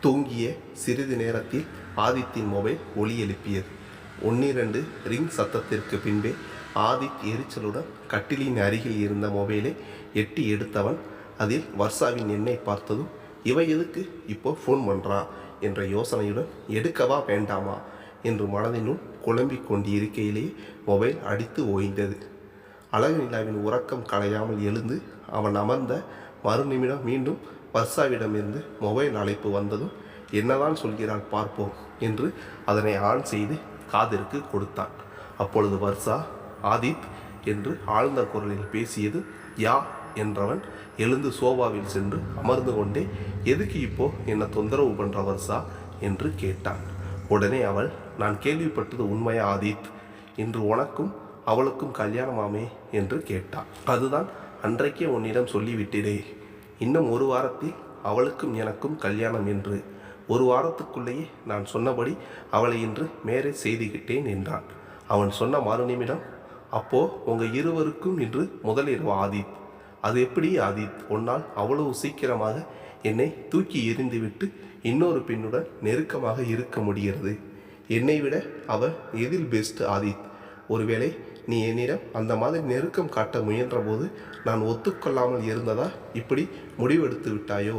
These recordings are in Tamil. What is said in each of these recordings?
தூங்கிய சிறிது நேரத்தில் ஆதித்தின் மொபைல் ஒலி எழுப்பியது. 1-2 ரிங் சத்தத்திற்கு பின்பே ஆதித் எரிச்சலுடன் கட்டிலின் அருகில் இருந்த மொபைலை எட்டி எடுத்தவன் அதில் வர்ஷாவின் எண்ணை பார்த்ததும் இவ எதுக்கு இப்போ ஃபோன் பண்ணுறா என்ற யோசனையுடன் எடுக்கவா வேண்டாமா என்று மனதினுள் குழம்பிக் கொண்டிருக்கையிலேயே மொபைல் அடித்து ஓய்ந்தது. அழகு நிலாவின் உறக்கம் கலையாமல் எழுந்து அவன் அமர்ந்த மறுநிமிடம் மீண்டும் வர்ஷாவிடமிருந்து மொபைல் அழைப்பு வந்ததும் என்னதான் சொல்கிறாள் பார்ப்போம் என்று அதனை ஆன் செய்து காதிற்கு கொடுத்தான். அப்பொழுது வர்ஷா ஆதித் என்று ஆழ்ந்த குரலில் பேசியது. யா என்றவன் எழுந்து சோபாவில் சென்று அமர்ந்து கொண்டே எதுக்கு இப்போ என்ன தொந்தரவு பண்ற வர்ஷா என்று கேட்டான். உடனே அவள், நான் கேள்விப்பட்டது உண்மையா ஆதித், இன்று உனக்கும் அவளுக்கும் கல்யாணமாமே என்று கேட்டான். அதுதான் அன்றைக்கே உன்னிடம் சொல்லிவிட்டதே, இன்னும் 1 வாரத்தில் அவளுக்கும் எனக்கும் கல்யாணம் என்று. 1 வாரத்துக்குள்ளேயே நான் சொன்னபடி அவளை இன்று மேரேஜ் செய்துகிட்டேன் என்றான். அவன் சொன்ன மறுநிமிடம், அப்போ உங்க இருவருக்கும் இன்று முதல் இரவு ஆதித். அது எப்படி ஆதித், உன்னால் அவ்வளவு சீக்கிரமாக என்னை தூக்கி எறிந்துவிட்டு இன்னொரு பெண்ணுடன் நெருக்கமாக இருக்க முடிகிறது? என்னை விட அவள் எதில் பெஸ்ட் ஆதித்? ஒருவேளை நீ என்னிடம் அந்த மாதிரி நெருக்கம் காட்ட முயன்ற போது நான் ஒத்துக்கொள்ளாமல் இருந்ததா இப்படி முடிவெடுத்து விட்டாயோ?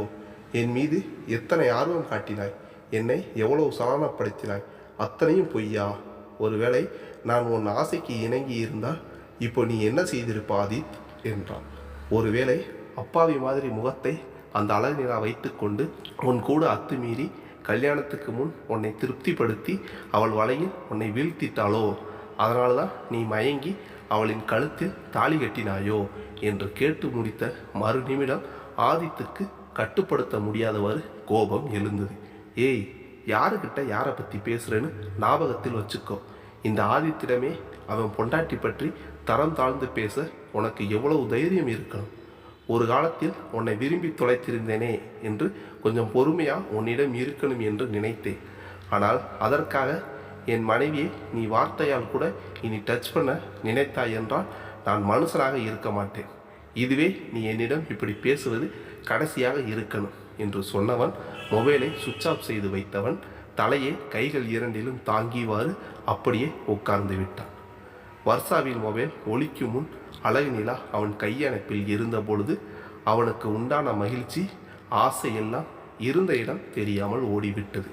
என் மீது எத்தனை ஆர்வம் காட்டினாய், என்னை எவ்வளவு சலனப்படுத்தினாய், அத்தனையும் பொய்யா? ஒருவேளை நான் உன் ஆசைக்கு இணங்கி இருந்தால் இப்போ நீ என்ன செய்திருப்ப ஆதித் என்றான். ஒருவேளை அப்பாவி மாதிரி முகத்தை அந்த அழகு நிலா வைத்து கொண்டு உன் கூட அத்துமீறி கல்யாணத்துக்கு முன் உன்னை திருப்திப்படுத்தி அவள் வலையில் உன்னை வீழ்த்திட்டாளோ? அதனால்தான் நீ மயங்கி அவளின் கழுத்தில் தாலி கட்டினாயோ என்று கேட்டு முடித்த மறுநிமிடம் ஆதித்துக்கு கட்டுப்படுத்த முடியாதவாறு கோபம் எழுந்தது. ஏய், யாருக்கிட்ட யாரை பற்றி பேசுகிறேன்னு ஞாபகத்தில் வச்சுக்கோ. இந்த ஆதித்திடமே அவன் பொண்டாட்டி பற்றி தரம் தாழ்ந்து பேச உனக்கு எவ்வளவு தைரியம் இருக்கணும்? ஒரு காலத்தில் உன்னை விரும்பி தொலைத்திருந்தேனே என்று கொஞ்சம் பொறுமையாக உன்னிடம் இருக்கணும் என்று நினைத்தேன். ஆனால் அதற்காக என் மனைவியை நீ வார்த்தையால் கூட இனி டச் பண்ண நினைத்தாய் என்றால் நான் மனுஷனாக இருக்க மாட்டேன். இதுவே நீ என்னிடம் இப்படி பேசுவது கடைசியாக இருக்கணும் என்று சொன்னவன் மொபைலை சுவிட்ச் ஆஃப் செய்து வைத்தவன் தலையை கைகள் இரண்டிலும் தாங்கியவாறு அப்படியே உட்கார்ந்து விட்டான். வர்ஷாவின் மொபைல் ஒலிக்கும் முன் அழகு நிலா அவன் கையணைப்பில் இருந்த பொழுது அவனுக்கு உண்டான மகிழ்ச்சி, ஆசை எல்லாம் இருந்த இடம் தெரியாமல் ஓடிவிட்டது.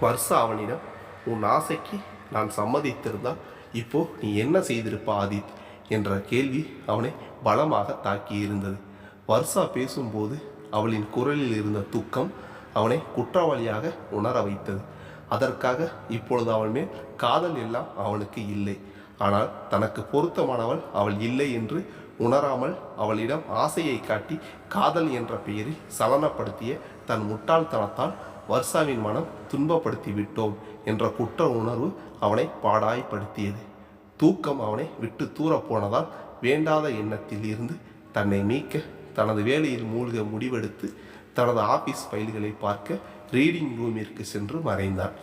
வர்ஷா அவனிடம், உன் ஆசைக்கு நான் சம்மதித்திருந்தால் இப்போ நீ என்ன செய்திருப்ப ஆதித் என்ற கேள்வி அவனை பலமாக தாக்கி இருந்தது. வர்ஷா பேசும்போது அவளின் குரலில் இருந்த துக்கம் அவனை குற்றவாளியாக உணர வைத்தது. அதற்காக இப்பொழுது அவள் மேல் காதல் எல்லாம் அவனுக்கு இல்லை. ஆனால் தனக்கு பொருத்தமானவள் அவள் இல்லை என்று உணராமல் அவளிடம் ஆசையை காட்டி காதல் என்ற பெயரில் சலனப்படுத்திய தன் முட்டாள்தனத்தால் வர்ஷாவின் மனம் துன்பப்படுத்தி விட்டோம் என்ற குற்ற உணர்வு அவனை பாடாய்படுத்தியது. தூக்கம் அவனை விட்டு தூரப்போனதால் வேண்டாத எண்ணத்தில் இருந்து தன்னை நீக்க தனது வேலையில் மூழ்க முடிவெடுத்து தனது ஆபீஸ் ஃபைல்களை பார்க்க ரீடிங் ரூமிற்கு சென்று மறைந்தான்.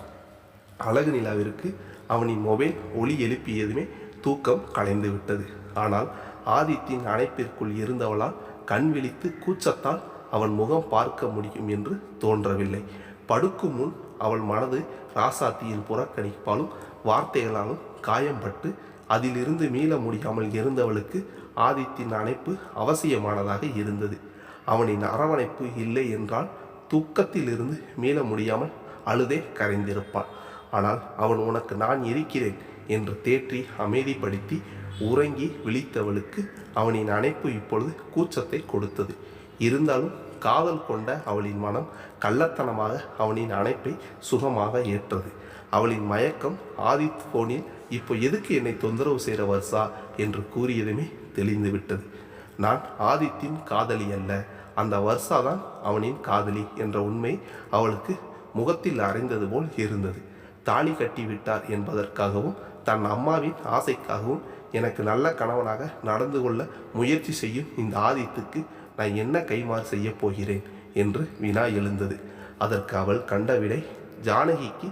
அழகு நிலாவிற்கு அவனின் மொபைல் ஒலி எழுப்பியதுமே தூக்கம் கலைந்து விட்டது. ஆனால் ஆதித்தின் அணைப்பிற்குள் இருந்தவளால் கண் விழித்து கூச்சத்தால் அவன் முகம் பார்க்க முடியும் என்று தோன்றவில்லை. படுக்கும் முன் அவள் மனது ராசாத்தியின் புறக்கணிப்பாலும் வார்த்தைகளாலும் காயம்பட்டு அதிலிருந்து மீள முடியாமல் இருந்தவளுக்கு ஆதித்தின் அணைப்பு அவசியமானதாக இருந்தது. அவனின் அரவணைப்பு இல்லை என்றால் தூக்கத்திலிருந்து மீள முடியாமல் அழுதே கரைந்திருப்பாள். ஆனால் அவன் உனக்கு நான் இருக்கிறேன் என்று தேற்றி அமைதிப்படுத்தி உறங்கி விழித்தவளுக்கு அவனின் அணைப்பு இப்பொழுது கூச்சத்தை கொடுத்தது. இருந்தாலும் காதல் கொண்ட அவளின் மனம் கள்ளத்தனமாக அவனின் அணைப்பை சுகமாக ஏற்றது. அவளின் மயக்கம் ஆதித் போனில் இப்போ எதுக்கு என்னை தொந்தரவு செய்கிற வர்ஷா என்று கூறியதுமே தெளிந்து விட்டது. நான் ஆதித்தின் காதலி அல்ல, அந்த வர்ஷா தான் அவனின் காதலி என்ற உண்மை அவளுக்கு முகத்தில் அறைந்தது போல் இருந்தது. தாலி கட்டிவிட்டார் என்பதற்காகவும் தன் அம்மாவின் ஆசைக்காகவும் எனக்கு நல்ல கணவனாக நடந்து கொள்ள முயற்சி செய்யும் இந்த ஆதித்துக்கு நான் என்ன கைமாறு செய்ய போகிறேன் என்று வினா எழுந்தது. அதற்கு அவள் கண்ட விடை, ஜானகிக்கு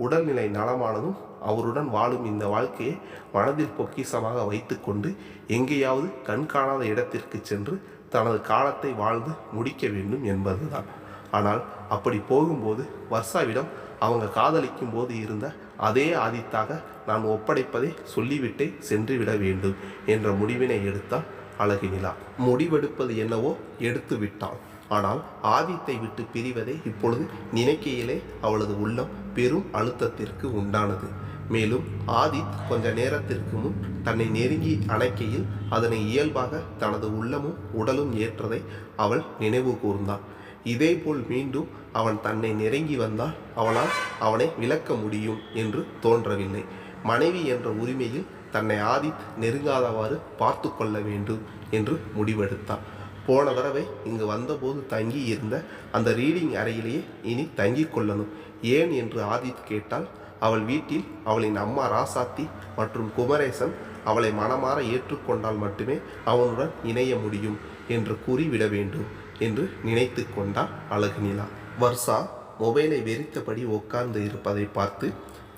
உடல்நிலை நலமானதும் அவருடன் வாழும் இந்த வாழ்க்கையை மனதில் பொக்கிசமாக வைத்து கொண்டு எங்கேயாவது கண்காணாத இடத்திற்கு சென்று தனது காலத்தை வாழ்ந்து முடிக்க வேண்டும் என்பதுதான். ஆனால் அப்படி போகும்போது வர்ஷாவிடம் அவங்க காதலிக்கும் போது இருந்த அதே ஆதித்தாக நான் ஒப்படைப்பதை சொல்லிவிட்டே சென்று விட வேண்டும் என்ற முடிவினை எடுத்தாள் அழகுநிலா. முடிவெடுப்பது என்னவோ எடுத்து விட்டாள். ஆனால் ஆதித்தை விட்டு பிரிவதை இப்பொழுது நினைக்கையிலே அவளது உள்ளம் பெரும் அழுத்தத்திற்கு உண்டானது. மேலும் ஆதித் கொஞ்ச நேரத்திற்கு முன் தன்னை நெருங்கி அணைக்கையில் அதனை இயல்பாக தனது உள்ளமும் உடலும் ஏற்றதை அவள் நினைவு கூர்ந்தாள். இதேபோல் மீண்டும் அவன் தன்னை நெருங்கி வந்தால் அவளால் அவனை விலக்க முடியும் என்று தோன்றவில்லை. மனைவி என்ற உரிமையில் தன்னை ஆதித் நெருங்காதவாறு பார்த்து கொள்ள வேண்டும் என்று முடிவெடுத்தாள். போன தடவை இங்கு வந்தபோது தங்கி இருந்த அந்த ரீடிங் அறையிலேயே இனி தங்கி கொள்ளணும். ஏன் என்று ஆதித் கேட்டால், அவள் வீட்டில் அவளின் அம்மா ராசாத்தி மற்றும் குமரேசன் அவளை மனமாற ஏற்றுக்கொண்டால் மட்டுமே அவனுடன் இணைய முடியும் என்று கூறிவிட வேண்டும் என்று நினைத்து கொண்டாள் அழகுநிலா. வர்ஷா மொபைலை வெறித்தபடி உட்கார்ந்து இருப்பதை பார்த்து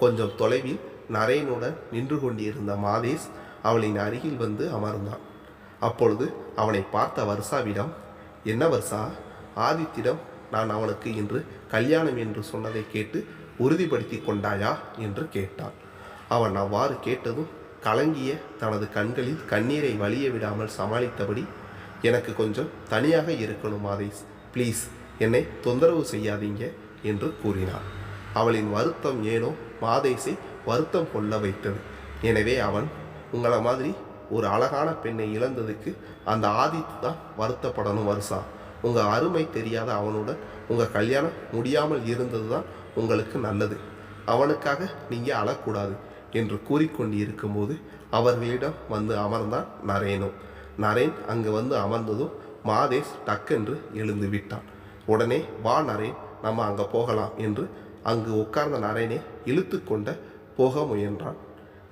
கொஞ்சம் தொலைவில் நரேனுடன் நின்று கொண்டிருந்த மாதேஷ் அவளின் அருகில் வந்து அமர்ந்தான். அப்பொழுது அவனை பார்த்த வர்ஷாவிடம், என்ன வர்ஷா, ஆதித்திடம் நான் அவனுக்கு இன்று கல்யாணம் என்று சொன்னதை கேட்டு உறுதிப்படுத்தி கொண்டாயா என்று கேட்டான். அவன் அவ்வாறு கேட்டதும் கலங்கிய தனது கண்களில் கண்ணீரை வலிய விடாமல் சமாளித்தபடி, எனக்கு கொஞ்சம் தனியாக இருக்கணும் மாதேஷ், ப்ளீஸ் என்னை தொந்தரவு செய்யாதீங்க என்று கூறினான். அவளின் வருத்தம் ஏனோ மாதேஷை வருத்தம் கொள்ள வைத்தது. எனவே அவன், உங்களை மாதிரி ஒரு அழகான பெண்ணை இழந்ததுக்கு அந்த ஆதித்து தான் வருத்தப்படணும் வர்ஷா. உங்கள் அருமை தெரியாத அவனுடன் உங்கள் கல்யாணம் முடியாமல் இருந்தது தான் உங்களுக்கு நல்லது. அவனுக்காக நீங்கள் அழக்கூடாது என்று கூறிக்கொண்டு இருக்கும்போது அவர்களிடம் வந்து அமர்ந்தான் நரேனும். நரேன் அங்கு வந்து அமர்ந்ததும் மாதேஷ் டக்கென்று எழுந்து விட்டான். உடனே, வா நரேன், நம்ம அங்கே போகலாம் என்று அங்கு உட்கார்ந்த நரேனை இழுத்து கொண்ட போக முயன்றான்.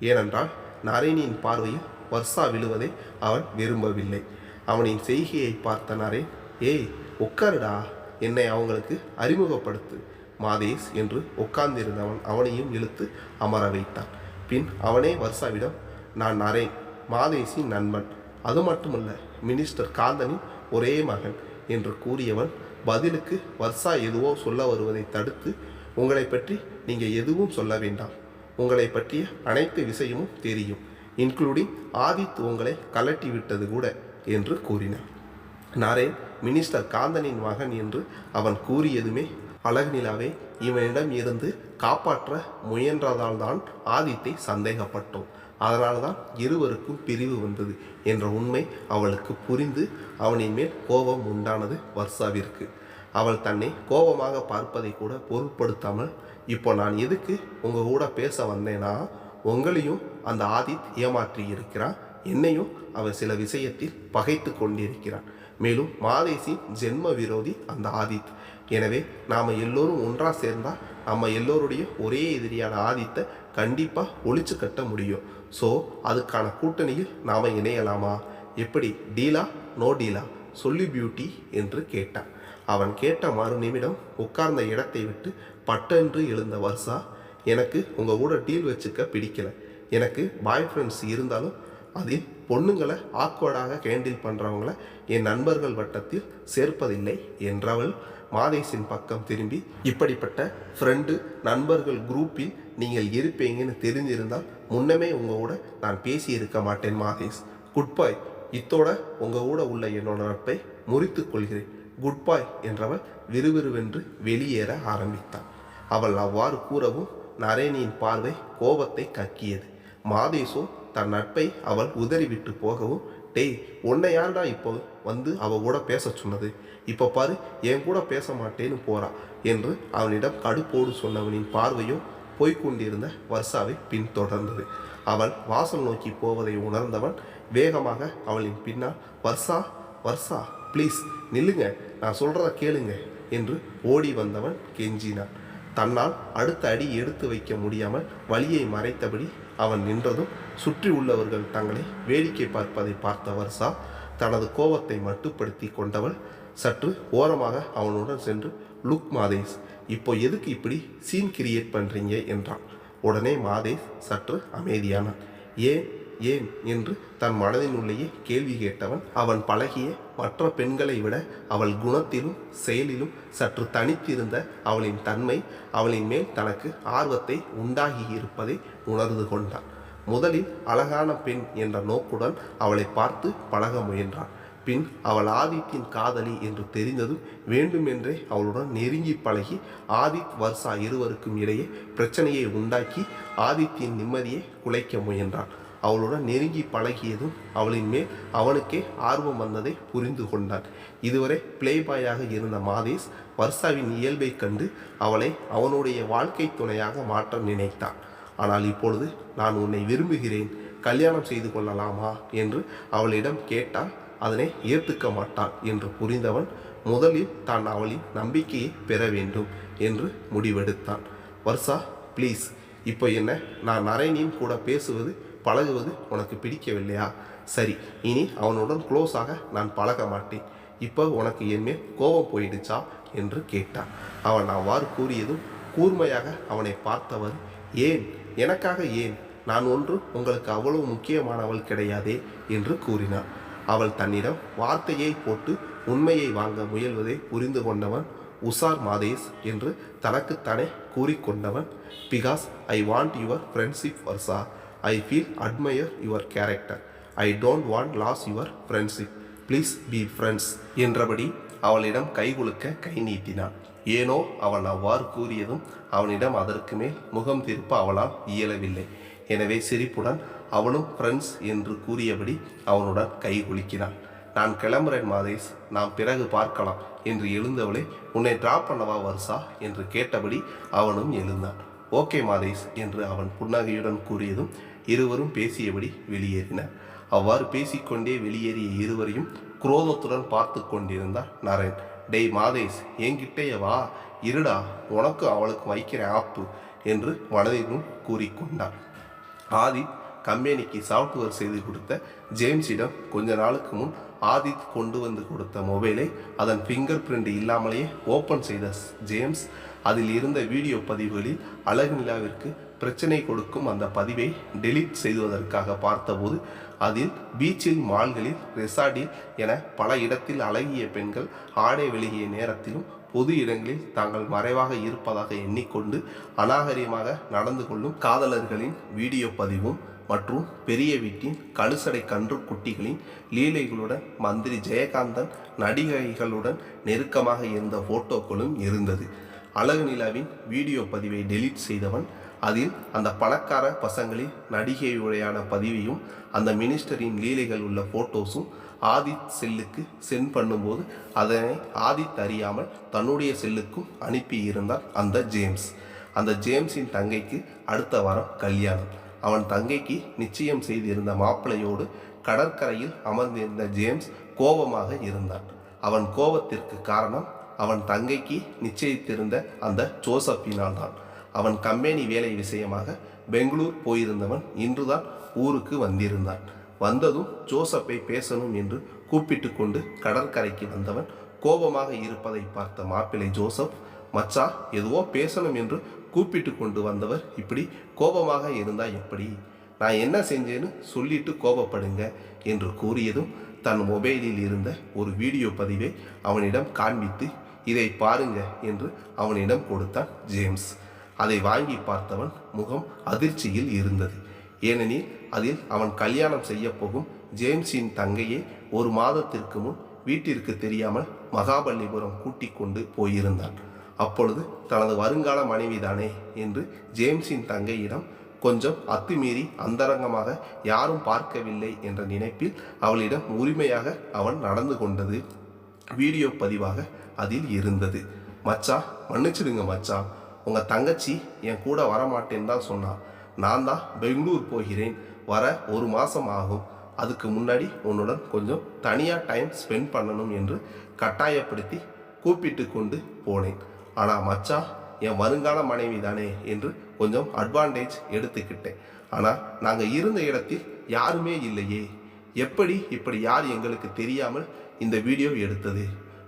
ஏனென்றால் நரேனின் பார்வையில் வர்ஷா விழுவதை அவன் விரும்பவில்லை. அவனின் செய்கையை பார்த்த நரேன், ஏய் உட்காருடா, என்னை அவங்களுக்கு அறிமுகப்படுத்து மாதேஷ் என்று உட்கார்ந்திருந்தவன் அவனையும் இழுத்து அமர வைத்தான். பின் அவனே வர்ஷாவிடம், நான் நரேன், மாதேஷின் நண்பன், அது மட்டுமல்ல மினிஸ்டர் காந்தனின் ஒரே மகன் என்று கூறியவன் பதிலுக்கு வர்ஷா எதுவோ சொல்ல வருவதை தடுத்து, உங்களை பற்றி நீங்கள் எதுவும் சொல்ல வேண்டாம், உங்களை பற்றிய அனைத்து விஷயமும் தெரியும், இன்க்ளூடிங் ஆதித் உங்களை கலட்டி விட்டது கூட என்று கூறினான். நரேன் மினிஸ்டர் காந்தனின் மகன் என்று அவன் கூறியதுமே, அழகுநிலாவை இவனிடம் இருந்து காப்பாற்ற முயன்றதால் தான் ஆதித்தை சந்தேகப்பட்டோம், அதனால்தான் இருவருக்கும் பிரிவு வந்தது என்ற உண்மை அவளுக்கு புரிந்து அவனின் மேல் கோபம் உண்டானது வர்ஷாவிற்கு. அவள் தன்னை கோபமாக பார்ப்பதை கூட பொருட்படுத்தாமல், இப்போ நான் எதுக்கு உங்கள் கூட பேச வந்தேனா, உங்களையும் அந்த ஆதித் ஏமாற்றி இருக்கிறான், என்னையும் அவன் சில விஷயத்தில் பகைத்து கொண்டிருக்கிறான், மேலும் மாதேஷின் ஜென்ம விரோதி அந்த ஆதித். எனவே நாம் எல்லோரும் ஒன்றாக சேர்ந்தால் நம்ம எல்லோருடைய ஒரே எதிரியான ஆதித்தை கண்டிப்பாக ஒழிச்சு கட்ட முடியும். ஸோ அதுக்கான கூட்டணியில் நாம் இணையலாமா, எப்படி, டீலா நோ டீலா சொல்லி பியூட்டி என்று கேட்டான். அவன் கேட்ட மறு நிமிடம் உட்கார்ந்த இடத்தை விட்டு பட்டென்று எழுந்த வர்ஷா, எனக்கு உங்கள் கூட டீல் வச்சுக்க பிடிக்கல, எனக்கு பாய் ஃப்ரெண்ட்ஸ் இருந்தாலும் அதில் பொண்ணுங்களை ஆக்வர்டாக ஹேண்டில் பண்ணுறவங்கள என் நண்பர்கள் வட்டத்தில் சேர்ப்பதில்லை என்றவள் மாதேஷின் பக்கம் திரும்பி, இப்படிப்பட்ட ஃப்ரெண்டு நண்பர்கள் குரூப்பில் நீங்கள் இருப்பீங்கன்னு தெரிஞ்சிருந்தால் முன்னமே உங்கள் கூட நான் பேசியிருக்க மாட்டேன் மாதேஷ், குட் பாய், இத்தோட உங்கள் கூட உள்ள என்னோட நட்பை முறித்து கொள்கிறேன், குட் பாய் என்றவள் விறுவிறுவென்று வெளியேற ஆரம்பித்தாள். அவள் அவ்வாறு கூறவும் நரேனியின் பார்வை கோபத்தை கக்கியது. மாதேஷோ தன் நட்பை அவள் உதறிவிட்டு போகவும், டேய் உன்னை யாருடா இப்போ வந்து அவள் கூட பேச சொன்னது, இப்போ பாரு என் கூட பேச மாட்டேன்னு போறா என்று அவனிடம் கடுப்போடு சொன்னவனின் பார்வையும் போய்கொண்டிருந்த வர்ஷாவை பின்தொடர்ந்தது. அவள் வாசல் நோக்கி போவதை உணர்ந்தவன் வேகமாக அவளின் பின்னால், வர்ஷா வர்ஷா ப்ளீஸ் நில்லுங்க, நான் சொல்கிறத கேளுங்க என்று ஓடி வந்தவன் கெஞ்சினான். தன்னால் அடுத்த அடி எடுத்து வைக்க முடியாமல் வலியை மறைத்தபடி அவன் நின்றதும் சுற்றி உள்ளவர்கள் தங்களை வேடிக்கை பார்ப்பதை பார்த்த வர்ஷா தனது கோபத்தை மட்டுப்படுத்தி கொண்டவள் சற்று ஓரமாக அவனுடன் சென்று, லுக் மாதேஷ், இப்போ எதுக்கு இப்படி சீன் கிரியேட் பண்ணுறீங்க என்றான். உடனே மாதேஷ் சற்று அமைதியானான். ஏன் ஏன் என்று தன் மனதினுள்ளேயே கேள்வி கேட்டவன் அவன் பழகிய மற்ற பெண்களை விட அவள் குணத்திலும் செயலிலும் சற்று தனித்திருந்த அவளின் தன்மை அவளின் மேல் தனக்கு ஆர்வத்தை உண்டாகியிருப்பதை உணர்ந்து கொண்டான். முதலில் அழகான பெண் என்ற நோக்குடன் அவளை பார்த்து பழக முயன்றான். பின் அவள் ஆதித்தின் காதலி என்று தெரிந்ததும் வேண்டுமென்றே அவளுடன் நெருங்கி பழகி ஆதித் வர்ஷா இருவருக்கும் இடையே பிரச்சனையை உண்டாக்கி ஆதித்தின் நிம்மதியை குலைக்க முயன்றான். அவளுடன் நெருங்கி பழகியதும் அவளின் மேல் அவனுக்கே ஆர்வம் வந்ததை புரிந்து கொண்டான். இதுவரை பிளேபாயாக இருந்த மாதேஷ் வர்ஷாவின் இயல்பை கண்டு அவளை அவனுடைய வாழ்க்கை துணையாக மாற்ற நினைத்தான். ஆனால் இப்பொழுது நான் உன்னை விரும்புகிறேன், கல்யாணம் செய்து கொள்ளலாமா என்று அவளிடம் கேட்டால் அதனை ஏற்றுக்க மாட்டான் என்று புரிந்தவன் முதலில் தான் அவளின் நம்பிக்கையை பெற வேண்டும் என்று முடிவெடுத்தான். வர்ஷா ப்ளீஸ், இப்போ என்ன, நான் நரேனின் கூட பேசுவது பழகுவது உனக்கு பிடிக்கவில்லையா? சரி, இனி அவனுடன் க்ளோஸாக நான் பழக மாட்டேன். இப்போ உனக்கு என்மேல் கோபம் போயிடுச்சா என்று கேட்டான். அவன் அவ்வாறு கூறியதும் கூர்மையாக அவனை பார்த்தவர், ஏன், எனக்காக ஏன், நான் ஒன்று உங்களுக்கு அவ்வளவு முக்கியமானவள் கிடையாதே என்று கூறினான். அவள் தன்னிடம் வார்த்தையை போட்டு உண்மையை வாங்க முயல்வதை புரிந்து கொண்டவன் உஷார் மாதேஷ் என்று தனக்குத்தானே கூறிக்கொண்டவன், because I want your friendship Varsha, I feel admire your character, I don't want lose your friendship, please be friends என்றபடி அவளிடம் கைகுலுக்க கை நீட்டினான். ஏனோ அவன் அவ்வாறு கூறியதும் அவனிடம் அதற்கு மேல் முகம் திருப்ப அவளால் இயலவில்லை. எனவே சிரிப்புடன் அவனும் ஃப்ரெண்ட்ஸ் என்று கூறியபடி அவனுடன் கை குலுக்கினான். நான் கிளம்புறேன் மாதேஷ், நாம் பிறகு பார்க்கலாம் என்று எழுந்தவளை, உன்னை டிராப் பண்ணவா வர்ஷா என்று கேட்டபடி அவனும் எழுந்தான். ஓகே மாதேஷ் என்று அவன் புன்னகையுடன் கூறியதும் இருவரும் பேசியபடி வெளியேறினார். அவ்வாறு பேசிக்கொண்டே வெளியேறிய இருவரையும் குரோதத்துடன் பார்த்து கொண்டிருந்தார் நரேன். டேய் மாதேஷ், என்கிட்டேயே வா, இருடா, உனக்கு அவளுக்கு வைக்கிற ஆப்பு என்று மனதிலும் கூறிக்கொண்டான். ஆதித் கம்பெனிக்கு சாஃப்ட்வேர் செய்து கொடுத்த ஜேம்ஸிடம் கொஞ்ச நாளுக்கு முன் ஆதித் கொண்டு வந்து கொடுத்த மொபைலை அதன் ஃபிங்கர் பிரிண்ட் இல்லாமலேயே ஓப்பன் செய்த ஜேம்ஸ் அதில் இருந்த வீடியோ பதிவுகளில் அழகு நிலாவிற்கு பிரச்சனை கொடுக்கும் அந்த பதிவை டெலீட் செய்வதற்காக பார்த்தபோது அதில் பீச்சில், மால்களில், ரெசார்ட்டில் என பல இடத்தில் அழகிய பெண்கள் ஆடை வெளியே நேரத்திலும் பொது இடங்களில் தாங்கள் மறைவாக இருப்பதாக எண்ணிக்கொண்டு அநாகரிகமாக நடந்து கொள்ளும் காதலர்களின் வீடியோ பதிவும் மற்றும் பெரிய வீட்டின் கழுசடை கன்று குட்டிகளின் லீலைகளுடன் மந்திரி ஜெயகாந்தன் நடிகைகளுடன் நெருக்கமாக இருந்த போட்டோக்களும் இருந்தது. அழகு நிலாவின் வீடியோ பதிவை டெலீட் செய்தவன் அதில் அந்த பணக்கார பசங்களின் நடிகையுடையான பதிவையும் அந்த மினிஸ்டரின் லீலைகள் உள்ள போட்டோஸும் ஆதித் செல்லுக்கு சென்ட் பண்ணும்போது அதனை ஆதித் அறியாமல் தன்னுடைய செல்லுக்கும் அனுப்பியிருந்தார் அந்த ஜேம்ஸ். அந்த ஜேம்ஸின் தங்கைக்கு அடுத்த வாரம் கல்யாணம். அவன் தங்கைக்கு நிச்சயம் செய்திருந்த மாப்பிள்ளையோடு கடற்கரையில் அமர்ந்திருந்த ஜேம்ஸ் கோபமாக இருந்தான். அவன் கோபத்திற்கு காரணம் அவன் தங்கைக்கு நிச்சயித்திருந்த அந்த ஜோசப்பினால் தான். அவன் கம்பெனி வேலை விஷயமாக பெங்களூர் போயிருந்தவன் இன்றுதான் ஊருக்கு வந்திருந்தான். வந்ததும் ஜோசப்பை பேசணும் என்று கூப்பிட்டு கொண்டு கடற்கரைக்கு வந்தவன் கோபமாக இருப்பதை பார்த்த மாப்பிள்ளை ஜோசப், மச்சா, எதுவோ பேசணும் என்று கூப்பிட்டு கொண்டு வந்தவர் இப்படி கோபமாக இருந்தா எப்படி? நான் என்ன செஞ்சேன்னு சொல்லிட்டு கோபப்படுங்க என்று கூறியதும் தன் மொபைலில் இருந்த ஒரு வீடியோ பதிவை அவனிடம் காண்பித்து, இதை பாருங்க என்று அவனிடம் கொடுத்தான் ஜேம்ஸ். அதை வாங்கி பார்த்தவன் முகம் அதிர்ச்சியில் இருந்தது. ஏனெனில் அதில் அவன் கல்யாணம் செய்ய போகும் ஜேம்ஸின் தங்கையை ஒரு மாதத்திற்கு முன் வீட்டிற்கு தெரியாமல் மகாபலிபுரம் கூட்டிக் கொண்டு போயிருந்தான். அப்பொழுது தனது வருங்கால மனைவிதானே என்று ஜேம்ஸின் தங்கையிடம் கொஞ்சம் அத்துமீறி அந்தரங்கமாக யாரும் பார்க்கவில்லை என்ற நினைப்பில் அவளிடம் உரிமையாக அவன் நடந்து கொண்டது வீடியோ பதிவாக அதில் இருந்தது. மச்சா, மன்னிச்சிடுங்க மச்சா, உங்கள் தங்கச்சி என் கூட வரமாட்டேன்னு தான் சொன்னான். நான் தான் பெங்களூர் போகிறேன், வர ஒரு மாதம் ஆகும். அதுக்கு முன்னாடி உன்னுடன் கொஞ்சம் தனியாக டைம் ஸ்பெண்ட் பண்ணணும் என்று கட்டாயப்படுத்தி கூப்பிட்டு கொண்டு போனேன். ஆனால் மச்சா, என் வருங்கால மனைவி தானே என்று கொஞ்சம் அட்வான்டேஜ் எடுத்துக்கிட்டேன். ஆனால் நாங்கள் இருந்த இடத்தில் யாருமே இல்லையே. எப்படி இப்படி யார் எங்களுக்கு தெரியாமல் இந்த வீடியோ எடுத்தது?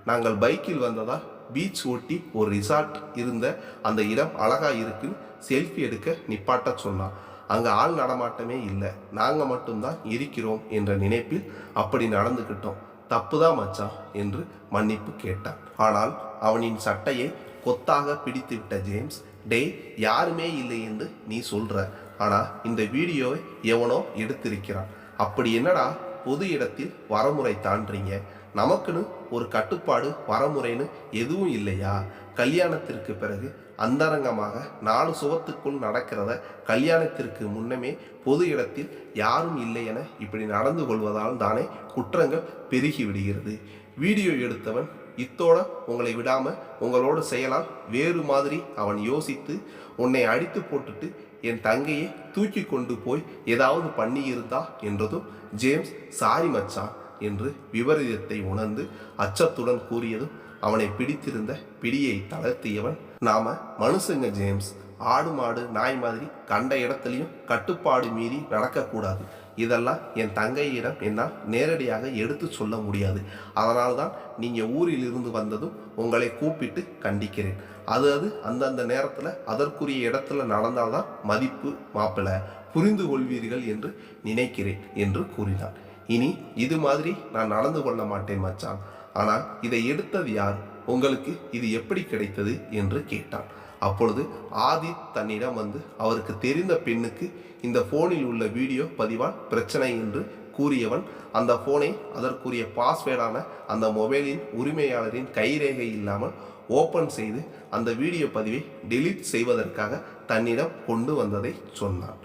நாங்கள் பைக்கில் வந்ததால் பீச் ஒட்டி ஒரு ரிசார்ட் இருந்த அந்த இடம் அழகாக இருக்குன்னு செல்ஃபி எடுக்க நிப்பாட்ட சொன்னான். அங்கே ஆள் நடமாட்டமே இல்லை, நாங்கள் மட்டும்தான் இருக்கிறோம் என்ற நினைப்பில் அப்படி நடந்துக்கிட்டோம், தப்புதான் மச்சான் என்று மன்னிப்பு கேட்டான். ஆனால் அவனின் சட்டையை கொத்தாக பிடித்து விட்ட ஜேம்ஸ், டே யாருமே இல்லை என்று நீ சொல்ற, ஆனால் இந்த வீடியோவை எவனோ எடுத்திருக்கிறான். அப்படி என்னடா பொது இடத்தில் வரமுறை தாண்டீங்க? நமக்குன்னு ஒரு கட்டுப்பாடு வரமுறைன்னு எதுவும் இல்லையா? கல்யாணத்திற்கு பிறகு அந்தரங்கமாக 4 சுவத்துக்குள் நடக்கிறத கல்யாணத்திற்கு முன்னமே பொது இடத்தில் யாரும் இல்லை என இப்படி நடந்து கொள்வதால் தானே குற்றங்கள் பெருகி விடுகிறது. வீடியோ எடுத்தவன் இத்தோட உங்களை விடாம உங்களோட செயலால் வேறு மாதிரி அவன் யோசித்து உன்னை அடித்து போட்டுட்டு என் தங்கையை தூக்கி கொண்டு போய் ஏதாவது பண்ணியிருந்தா என்றதும் ஜேம்ஸ் சாரி மச்சான் என்று விபரீதத்தை உணர்ந்து அச்சத்துடன் கூறியதும் அவனை பிடித்திருந்த பிடியை தளர்த்தியவன், நாம மனுஷங்க ஜேம்ஸ், ஆடு மாடு நாய் மாதிரி கண்ட இடத்துலையும் கட்டுப்பாடு மீறி நடக்கக்கூடாது. இதெல்லாம் என் தங்கையிடம் என்னால் நேரடியாக எடுத்து சொல்ல முடியாது. அதனால்தான் நீங்கள் ஊரில் இருந்து வந்ததும் உங்களை கூப்பிட்டு கண்டிக்கிறேன். அது அந்தந்த நேரத்தில் அதற்குரிய இடத்துல நடந்தால்தான் மதிப்பு மாப்பிள்ள, புரிந்து கொள்வீர்கள் என்று நினைக்கிறேன் என்று கூறினான். இனி இது மாதிரி நான் நடந்து கொள்ள மாட்டேன் மச்சான். ஆனால் இதை எடுத்தது யார்? உங்களுக்கு இது எப்படி கிடைத்தது என்று கேட்டான். அப்பொழுது ஆதித் தன்னிடம் வந்து அவருக்கு தெரிந்த பெண்ணுக்கு இந்த போனில் உள்ள வீடியோ பதிவால் பிரச்சனை என்று கூறியவன் அந்த போனை அதற்குரிய பாஸ்வேர்டான அந்த மொபைலின் உரிமையாளரின் கைரேகை இல்லாமல் ஓப்பன் செய்து அந்த வீடியோ பதிவை டெலீட் செய்வதற்காக தன்னிடம் கொண்டு வந்ததை சொன்னான்.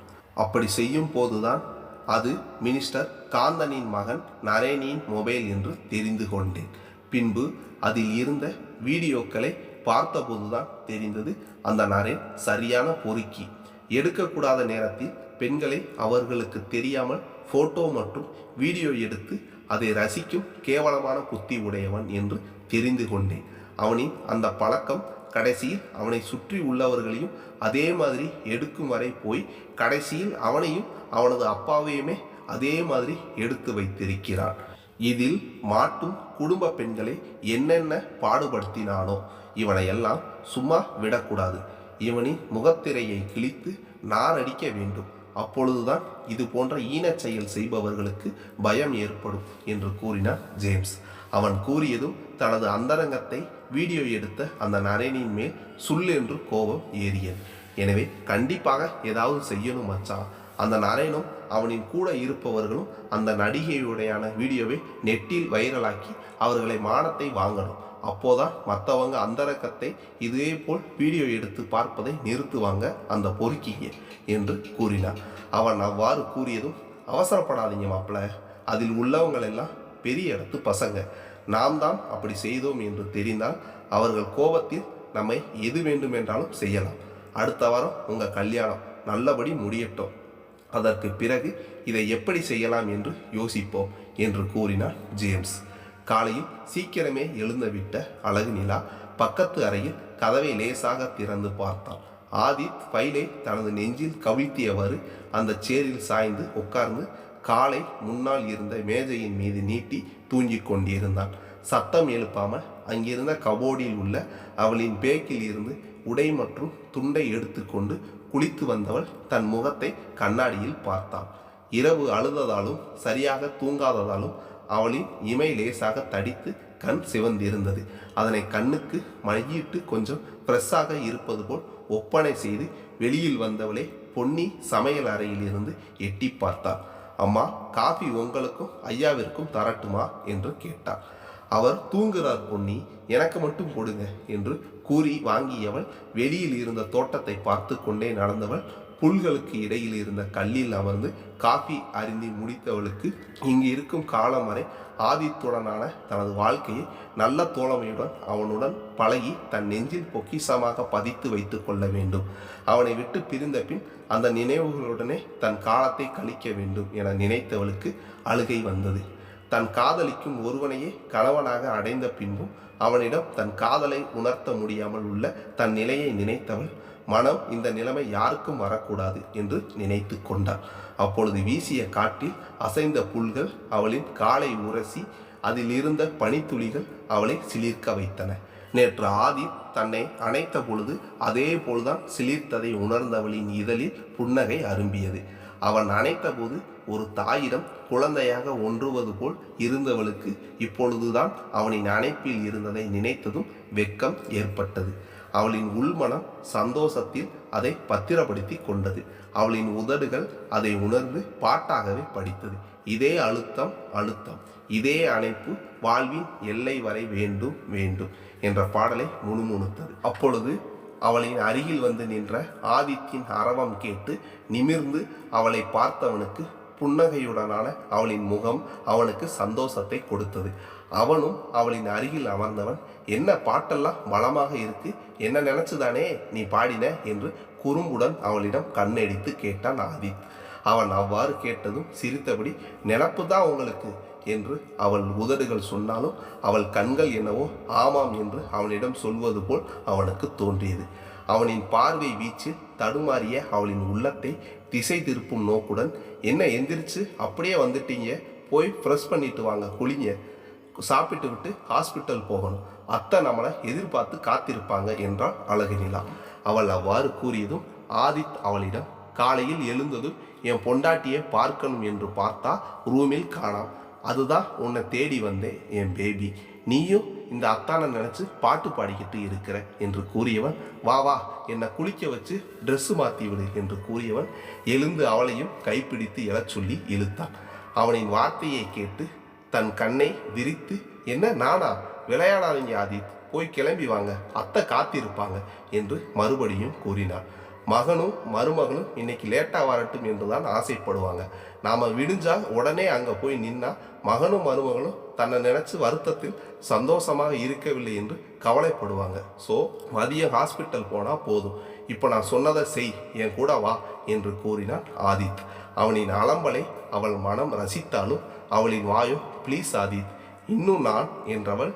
அப்படி செய்யும் போதுதான் அது மினிஸ்டர் காந்தனின் மகன் நரேனின் மொபைல் என்று தெரிந்து கொண்டேன். பின்பு அதில் இருந்த வீடியோக்களை பார்த்தபோதுதான் தெரிந்தது அந்த நரேன் சரியான பொறுக்கி. எடுக்கக்கூடாத நேரத்தில் பெண்களை அவர்களுக்கு தெரியாமல் போட்டோ மற்றும் வீடியோ எடுத்து அதை ரசிக்கும் கேவலமான புத்தி உடையவன் என்று தெரிந்து கொண்டேன். அவனின் அந்த பழக்கம் கடைசியில் அவனை சுற்றி உள்ளவர்களையும் அதே மாதிரி எடுக்கும் வரை போய் கடைசியில் அவனையும் அவனது அப்பாவையுமே அதே மாதிரி எடுத்து வைத்திருக்கிறான். இதில் மாட்டும் குடும்ப பெண்களை என்னென்ன பாடுபடுத்தினானோ இவனை எல்லாம் சும்மா விடக்கூடாது. இவனின் முகத்திரையை கிழித்து நாரடிக்க வேண்டும். அப்பொழுதுதான் இது போன்ற ஈனச் செயல் செய்பவர்களுக்கு பயம் ஏற்படும் என்று கூறினான் ஜேம்ஸ். அவன் கூறியதும் தனது அந்தரங்கத்தை வீடியோ எடுத்த அந்த நரேனின் மேல் சுல்லென்று கோபம் ஏறியது. எனவே கண்டிப்பாக ஏதாவது செய்யணும் மச்சான். அந்த நரேனும் அவனின் கூட இருப்பவர்களும் அந்த நடிகையுடையான வீடியோவை நெட்டில் வைரலாக்கி அவர்களை மானத்தை வாங்கணும். அப்போதான் மற்றவங்க அந்தரங்கத்தை இதே போல் வீடியோ எடுத்து பார்ப்பதை நிறுத்துவாங்க அந்த பொறுக்கிங்க என்று கூறினார். அவன் அவ்வாறு கூறியதும், அவசரப்படாதீங்க மாப்பிள்ள, அதில் உள்ளவங்களெல்லாம் பெரிய இடத்து பசங்க, நாம் தான் அப்படி செய்தோம் என்று தெரிந்தால் அவர்கள் கோபத்தில் நம்மை எது வேண்டுமென்றாலும் செய்யலாம். அடுத்த வாரம் உங்கள் கல்யாணம் நல்லபடி முடியட்டும், அதற்கு பிறகு இதை எப்படி செய்யலாம் என்று யோசிப்போம் என்று கூறினார் ஜேம்ஸ். காலையில் சீக்கிரமே எழுந்துவிட்ட அழகு நிலா பக்கத்து அறையில் கதவை லேசாக திறந்து பார்த்தாள். ஆதித் ஃபைலை தனது நெஞ்சில் கவிழ்த்தியவாறு அந்த சேரில் சாய்ந்து உட்கார்ந்து காலை முன்னால் இருந்த மேஜையின் மீது நீட்டி தூங்கிக் கொண்டிருந்தான். சத்தம் எழுப்பாமல் அங்கிருந்த கபோர்டில் உள்ள அவளின் பேக்கில் இருந்து உடை மற்றும் துண்டை எடுத்துக்கொண்டு குளித்து வந்தவள் தன் முகத்தை கண்ணாடியில் பார்த்தாள். இரவு அழுததாலும் சரியாக தூங்காததாலும் அவளின் இமை லேசாக தடித்து கண் சிவந்திருந்தது. அதனை கண்ணுக்கு மையிட்டு கொஞ்சம் ஃப்ரெஷ்ஷாக இருப்பது போல் ஒப்பனை செய்து வெளியில் வந்தவளே பொன்னி சமையல் அறையில் இருந்து எட்டி பார்த்தாள். அம்மா, காஃபி உங்களுக்கும் ஐயாவிற்கும் தரட்டுமா என்று கேட்டாள். அவர் தூங்குகிறார் பொன்னி, எனக்கு மட்டும் கொடுங்க என்று கூறி வாங்கியவள் வெளியில் இருந்த தோட்டத்தை பார்த்து கொண்டே நடந்தவள் புல்களுக்கு இடையில் இருந்த கல்லில் அமர்ந்து காஃபி அருந்தி முடித்தவளுக்கு இங்கு இருக்கும் காலம் வரை ஆதித்துடனான தனது வாழ்க்கையை நல்ல தோழமையுடன் அவனுடன் பழகி தன் நெஞ்சில் பொக்கிஷமாக பதித்து வைத்து கொள்ள வேண்டும். அவனை விட்டு பிரிந்த பின் அந்த நினைவுகளுடனே தன் காலத்தை கழிக்க வேண்டும் என நினைத்தவளுக்கு அழுகை வந்தது. தன் காதலிக்கும் ஒருவனையே கணவனாக அடைந்த பின்பும் அவனிடம் தன் காதலை உணர்த்த முடியாமல் உள்ள தன் நிலையை நினைத்தவள் மனம் இந்த நிலைமை யாருக்கும் வரக்கூடாது என்று நினைத்து கொண்டாள். அப்பொழுது வீசிய காட்டில் அசைந்த புல்கள் அவளின் காலை உரசி அதில் இருந்த பனித்துளிகள் அவளை சிலிர்க்க வைத்தன. நேற்று ஆதி தன்னை அணைத்த பொழுது அதே போல்தான் சிலிர்த்ததை உணர்ந்தவளின் இதழில் புன்னகை அரும்பியது. அவன் அணைத்த போது ஒரு தாயிடம் குழந்தையாக ஒன்றுவது போல் இருந்தவளுக்கு இப்பொழுதுதான் அவனின் அணைப்பில் இருந்ததை நினைத்ததும் வெட்கம் ஏற்பட்டது. அவளின் உள்மனம் சந்தோஷத்தில் அதை பத்திரப்படுத்தி கொண்டது. அவளின் உதடுகள் அதை உணர்ந்து பாட்டாகவே படித்தது. இதே அழுத்தம் அழுத்தம், இதே அணைப்பு வாழ்வின் எல்லை வரை வேண்டும் வேண்டும் என்ற பாடலை முணுமுணுத்தது. அப்பொழுது அவளின் அருகில் வந்து நின்ற ஆதித்தின் அரவம் கேட்டு நிமிர்ந்து அவளை பார்த்தவனுக்கு புன்னகையுடனான அவளின் முகம் அவனுக்கு சந்தோஷத்தை கொடுத்தது. அவனும் அவளின் அருகில் அமர்ந்தவன், என்ன பாட்டெல்லாம் பலமாக இருக்கு, என்ன நினைச்சுதானே நீ பாடின என்று குறும்புடன் அவளிடம் கண்ணடித்து கேட்டான் ஆதித். அவன் அவ்வாறு கேட்டதும் சிரித்தபடி, நினப்பு தான் உங்களுக்கு என்று அவள் உதடுகள் சொன்னாலும் அவள் கண்கள் என்னவோ ஆமாம் என்று அவனிடம் சொல்வது போல் அவனுக்கு தோன்றியது. அவனின் பார்வை வீச்சில் தடுமாறிய அவளின் உள்ளத்தை திசை திருப்பும் நோக்குடன், என்ன எந்திரிச்சு அப்படியே வந்துட்டீங்க, போய் ஃப்ரெஷ் பண்ணிட்டு வாங்க, குளிங்க, சாப்பிட்டு விட்டு ஹாஸ்பிட்டல் போகணும், அத்தை நம்மளை எதிர்பார்த்து காத்திருப்பாங்க என்றாள் அழகுநிலா. அவள் அவ்வாறு கூறியதும் ஆதித் அவளிடம், காலையில் எழுந்ததும் என் பொண்டாட்டியை பார்க்கணும் என்று பார்த்தா ரூமில் காணாம், அதுதான் உன்னை தேடி வந்தேன் என் பேபி, நீயும் இந்த அத்தானை நினச்சி பாட்டு பாடிக்கிட்டு இருக்கிற என்று கூறியவன், வா வா என்னை குளிக்க வச்சு ட்ரெஸ்ஸு மாற்றி விடு என்று கூறியவன் எழுந்து அவளையும் கைப்பிடித்து எழச் சொல்லி இழுத்தான். அவனின் வார்த்தையை கேட்டு தன் கண்ணை விரித்து, என்ன நானா, விளையாடாதீங்க ஆதித், போய் கிளம்பி வாங்க, அத்தை காத்திருப்பாங்க என்று மறுபடியும் கூறினார். மகனும் மருமகனும் இன்னைக்கு லேட்டாக வரட்டும் என்று தான் ஆசைப்படுவாங்க. நாம் விடிஞ்சா உடனே அங்கே போய் நின்னா மகனும் மருமகனும் தன்னை நினச்சி வருத்தத்தில் சந்தோஷமாக இருக்கவில்லை என்று கவலைப்படுவாங்க. ஸோ மதியம் ஹாஸ்பிட்டல் போனால் போதும், இப்போ நான் சொன்னதை செய், என் கூட வா என்று கூறினான் ஆதித். அவனின் அலம்பலை அவள் மனம் ரசித்தாலும் அவளின் வாயோ, ப்ளீஸ் ஆதித், இன்னும் நான் என்றவள்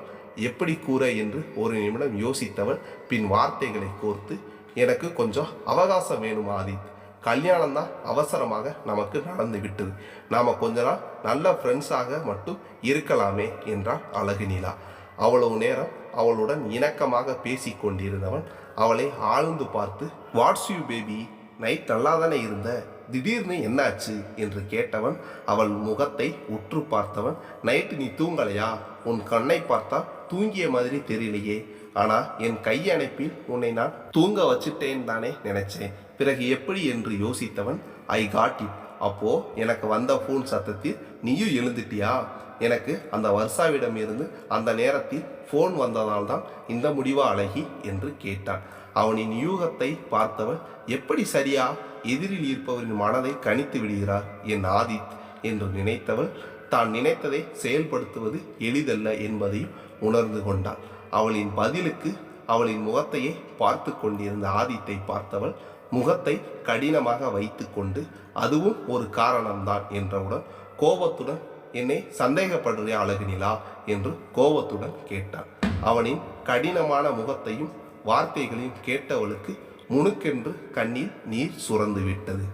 எப்படி கூற என்று ஒரு நிமிடம் யோசித்தவள் பின் வார்த்தைகளை கோர்த்து, எனக்கு கொஞ்சம் அவகாசம் வேணும் ஆதித், கல்யாணம் தான் அவசரமாக நமக்கு நடந்து விட்டது, நாம் கொஞ்ச நாள் நல்ல ஃப்ரெண்ட்ஸாக மட்டும் இருக்கலாமே என்றாள் அழகுநிலா. அவ்வளவு நேரம் அவளுடன் இணக்கமாக பேசி கொண்டிருந்தவன் அவளை ஆழ்ந்து பார்த்து, வாட்ஸ் யூ பேபி, நைட் நல்லா தானே இருந்த, திடீர்னு என்னாச்சு என்று கேட்டவன் அவள் முகத்தை உற்று பார்த்தவன், நைட்டு நீ தூங்கலையா, உன் கண்ணை பார்த்தா தூங்கிய மாதிரி தெரியலையே, ஆனால் என் கையணைப்பில் உன்னை நான் தூங்க வச்சுட்டேன் தானே நினைச்சேன், பிறகு எப்படி என்று யோசித்தவன், ஐ காட் இட், அப்போ எனக்கு வந்த ஃபோன் சத்தத்தில் நீயும் எழுந்துட்டியா, எனக்கு அந்த வர்ஷாவிடம் இருந்து அந்த நேரத்தில் ஃபோன் வந்ததால்தான் இந்த முடிவா அழகி என்று கேட்டான். அவனின் யூகத்தை பார்த்தவன், எப்படி சரியா எதிரில் இருப்பவரின் மனதை கணித்து விடுகிறார் என் ஆதித் என்று நினைத்தவள் தான் நினைத்ததை செயல்படுத்துவது எளிதல்ல என்பதையும் உணர்ந்து கொண்டாள். அவளின் பதிலுக்கு அவளின் முகத்தையே பார்த்து கொண்டிருந்த ஆதித்தை பார்த்தவள் முகத்தை கடினமாக வைத்து கொண்டு, அதுவும் ஒரு காரணம்தான் என்றவுடன் கோபத்துடன், என்னை சந்தேகப்படுறிய அழகுநிலா என்று கோபத்துடன் கேட்டான். அவனின் கடினமான முகத்தையும் வார்த்தைகளையும் கேட்டவளுக்கு முணுக்கென்று கண்ணில் நீர் சுரந்து விட்டது.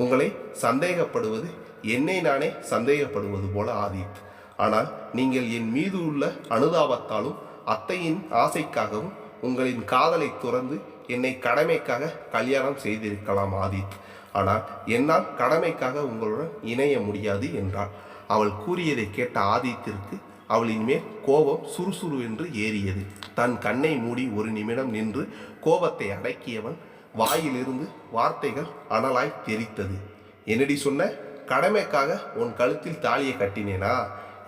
உங்களை சந்தேகப்படுவது என்னை நானே சந்தேகப்படுவது போல ஆதித், ஆனால் நீங்கள் என் மீது உள்ள அனுதாபத்தாலும் அத்தையின் ஆசைக்காகவும் உங்களின் காதலை துறந்து என்னை கடமைக்காக கல்யாணம் செய்திருக்கலாம் ஆதித், ஆனால் என்னால் கடமைக்காக உங்களுடன் இணைய முடியாது என்றாள். அவள் கூறியதை கேட்ட ஆதித்திற்கு அவளின் மேல் கோபம் சுறுசுறு என்று ஏறியது. தன் கண்ணை மூடி ஒரு நிமிடம் நின்று கோபத்தை அடக்கியவன் வாயிலிருந்து வார்த்தைகள் அனலாய் தெரித்தது. என்னடி சொன்ன, கடமைக்காக உன் கழுத்தில் தாலியை கட்டினேனா,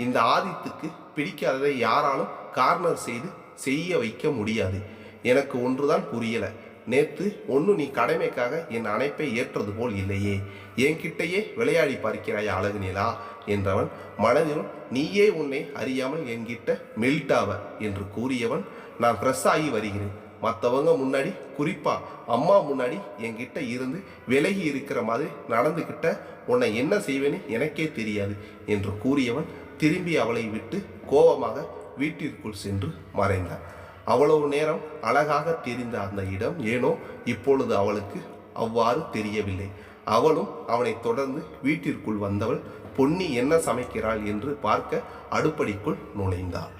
இந்த ஆதித்துக்கு பிடிக்காததை யாராலும் கார்னர் செய்து செய்ய வைக்க முடியாது. எனக்கு ஒன்றுதான் புரியலை, நேற்று ஒன்று நீ கடமைக்காக என் அணைப்பை ஏற்றது போல் இல்லையே, என்கிட்டையே விளையாடி பார்க்கிறாய் அழகுநிலா என்றவன் மனதிலும், நீயே உன்னை அறியாமல் என்கிட்ட மெல்டாவ என்று கூறியவன், நான் ஃப்ரெஷ் ஆகி வருகிறேன், மற்றவங்க முன்னாடி குறிப்பா அம்மா முன்னாடி என்கிட்ட இருந்து விலகி இருக்கிற மாதிரி நடந்துக்கிட்ட உன்னை என்ன செய்வேன்னு எனக்கே தெரியாது என்று கூறியவன் திரும்பி அவளை விட்டு கோபமாக வீட்டிற்குள் சென்று மறைந்தான். அவ்வளவு நேரம் அழகாக தெரிந்த அந்த இடம் ஏனோ இப்பொழுது அவளுக்கு அவ்வாறு தெரியவில்லை. அவளும் அவனை தொடர்ந்து வீட்டிற்குள் வந்தவள் பொன்னி என்ன சமைக்கிறாள் என்று பார்க்க அடுப்படிக்குள் நுழைந்தாள்.